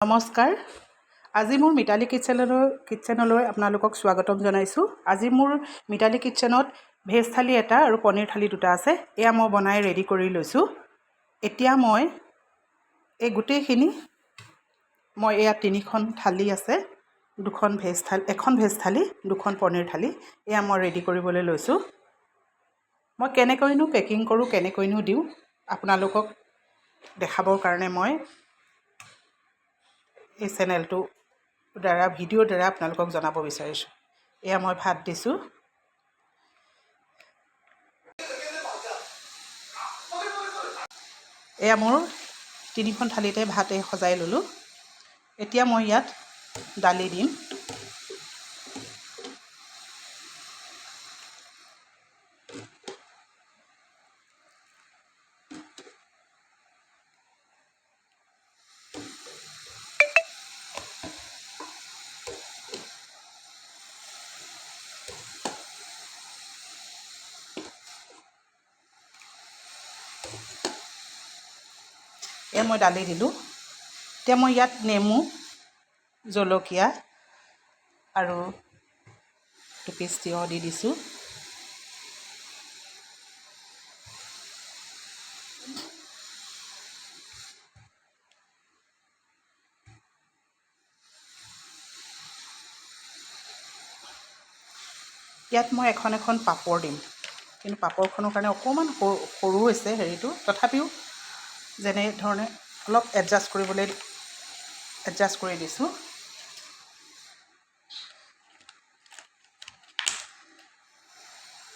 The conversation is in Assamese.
নমস্কাৰ। আজি মোৰ মিতালী কিটচেনলৈ আপোনালোকক স্বাগতম জনাইছোঁ। আজি মোৰ মিতালী কিটচেনত ভেজ থালি এটা আৰু পনীৰ থালি দুটা আছে। এয়া মই বনাই ৰেডি কৰি লৈছোঁ। এতিয়া মই এই গোটেইখিনি এয়া তিনিখন থালি আছে, এখন ভেজ থালি, দুখন পনীৰ থালি, এয়া মই ৰেডি কৰিবলৈ লৈছোঁ। মই কেনেকৈনো পেকিং কৰোঁ, কেনেকৈনো দিওঁ আপোনালোকক দেখাবৰ কাৰণে মই এই চেনেলটো ভিডিঅ'ৰ দ্বাৰা আপোনালোকক জনাব বিচাৰিছোঁ। এয়া মই ভাত দিছোঁ। এয়া মোৰ তিনিখন থালিতে ভাত সজাই ল'লোঁ। এতিয়া মই ইয়াত দালি দিম। এয়া মই দালি দিলোঁ। এতিয়া মই ইয়াত নেমু, জলকীয়া আৰু দুপিচ তিয়ঁহ দি দিছোঁ। ইয়াত মই এখন পাপৰ দিম, কিন্তু পাপৰখনৰ কাৰণে অকণমান সৰু হৈছে হেৰিটো, তথাপিও যেনে ধৰণে অলপ এডজাষ্ট কৰি দিছোঁ।